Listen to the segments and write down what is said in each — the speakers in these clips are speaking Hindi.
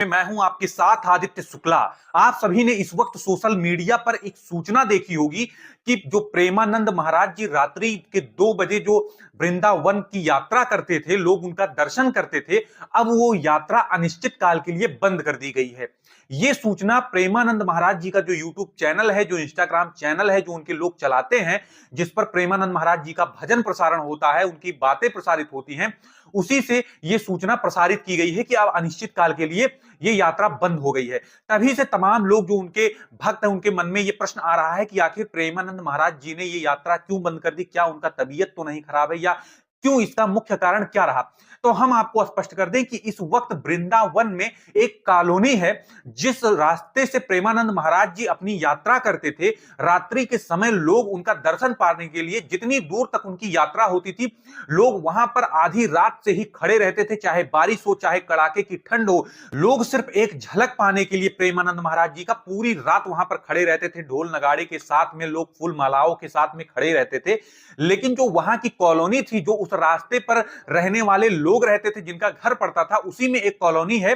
मैं हूं आपके साथ आदित्य शुक्ला। आप सभी ने इस वक्त सोशल मीडिया पर एक सूचना देखी होगी कि जो प्रेमानंद महाराज जी रात्रि के 2 बजे जो वृंदावन की यात्रा करते थे, लोग उनका दर्शन करते थे, अब वो यात्रा अनिश्चित काल के लिए बंद कर दी गई है। ये सूचना प्रेमानंद महाराज जी का जो यूट्यूब चैनल है, जो इंस्टाग्राम चैनल है, जो उनके लोग चलाते हैं, जिस पर प्रेमानंद महाराज जी का भजन प्रसारण होता है, उनकी बातें प्रसारित होती हैं, उसी से यह सूचना प्रसारित की गई है कि अब अनिश्चित काल के लिए ये यात्रा बंद हो गई है। तभी से तमाम लोग जो उनके भक्त हैं, उनके मन में ये प्रश्न आ रहा है कि आखिर प्रेमानंद महाराज जी ने ये यात्रा क्यों बंद कर दी? क्या उनका तबीयत तो नहीं खराब है, या क्यों, इसका मुख्य कारण क्या रहा? तो हम आपको स्पष्ट कर दें कि इस वक्त वृंदावन में एक कॉलोनी है, जिस रास्ते से प्रेमानंद महाराज जी अपनी यात्रा करते थे, रात्रि के समय लोग उनका दर्शन पाने के लिए जितनी दूर तक उनकी यात्रा होती थी, लोग वहां पर आधी रात से ही खड़े रहते थे, चाहे बारिश हो, चाहे कड़ाके की ठंड हो। लोग सिर्फ एक झलक पाने के लिए प्रेमानंद महाराज जी का पूरी रात वहां पर खड़े रहते थे। ढोल नगाड़े के साथ में लोग फूल मालाओं के साथ में खड़े रहते थे। लेकिन जो वहां की कॉलोनी थी, जो उस रास्ते पर रहने वाले लोग रहते थे, जिनका घर पड़ता था, उसी में एक कॉलोनी है,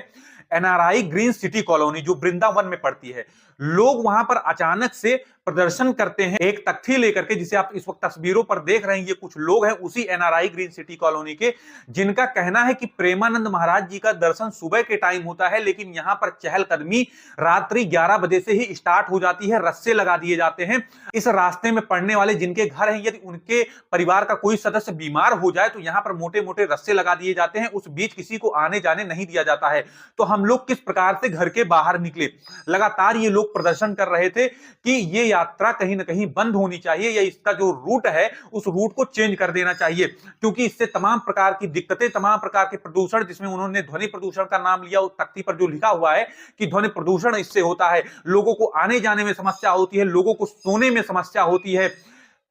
एनआरआई ग्रीन सिटी कॉलोनी, जो वृंदावन में पड़ती है। लोग वहां पर अचानक से प्रदर्शन करते हैं एक तख्ती लेकर के, जिसे आप इस वक्त तस्वीरों पर देख रहे हैं। ये कुछ लोग हैं उसी एनआरआई ग्रीन सिटी कॉलोनी के, जिनका कहना है कि प्रेमानंद महाराज जी का दर्शन सुबह के टाइम होता है, लेकिन यहां पर चहलकदमी रात्रि 11 बजे से ही स्टार्ट हो जाती है। रस्से लगा दिए जाते हैं। इस रास्ते में पड़ने वाले जिनके घर हैं, यदि उनके परिवार का कोई सदस्य बीमार हो जाए तो यहां पर मोटे मोटे रस्से लगा दिए जाते हैं। उस बीच किसी को आने जाने नहीं दिया जाता है। तो हम लोग किस प्रकार से घर के बाहर निकले? लगातार ये लोग प्रदर्शन कर रहे थे कि ये यात्रा कहीं ना कहीं बंद होनी चाहिए, या इसका जो रूट है उस रूट को चेंज कर देना चाहिए, क्योंकि इससे तमाम प्रकार की दिक्कतें, तमाम प्रकार के प्रदूषण, जिसमें उन्होंने ध्वनि प्रदूषण का नाम लिया, उस तख्ती पर जो लिखा हुआ है कि ध्वनि प्रदूषण इससे होता है, लोगों को आने जाने में समस्या होती है, लोगों को सोने में समस्या होती है।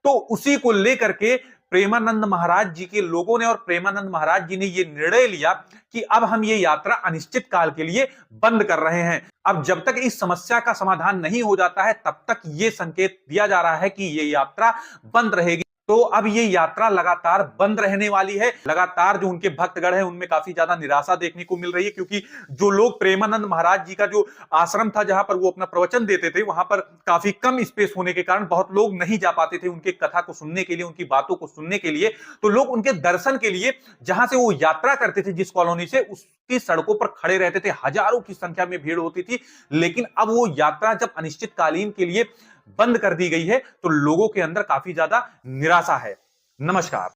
तो उसी को लेकर के प्रेमानंद महाराज जी के लोगों ने और प्रेमानंद महाराज जी ने यह निर्णय लिया कि अब हम ये यात्रा अनिश्चित काल के लिए बंद कर रहे हैं। अब जब तक इस समस्या का समाधान नहीं हो जाता है, तब तक ये संकेत दिया जा रहा है कि ये यात्रा बंद रहेगी। तो अब ये यात्रा लगातार बंद रहने वाली है। लगातार जो उनके भक्तगण हैं, उनमें काफी ज्यादा निराशा देखने को मिल रही है, क्योंकि जो लोग प्रेमानंद महाराज जी का जो आश्रम था, जहां पर वो अपना प्रवचन देते थे, वहां पर काफी कम स्पेस होने के कारण बहुत लोग नहीं जा पाते थे उनके कथा को सुनने के लिए, उनकी बातों को सुनने के लिए। तो लोग उनके दर्शन के लिए जहां से वो यात्रा करते थे, जिस कॉलोनी से, उसकी सड़कों पर खड़े रहते थे। हजारों की संख्या में भीड़ होती थी। लेकिन अब वो यात्रा जब अनिश्चितकालीन के लिए बंद कर दी गई है, तो लोगों के अंदर काफी ज्यादा निराशा है। नमस्कार।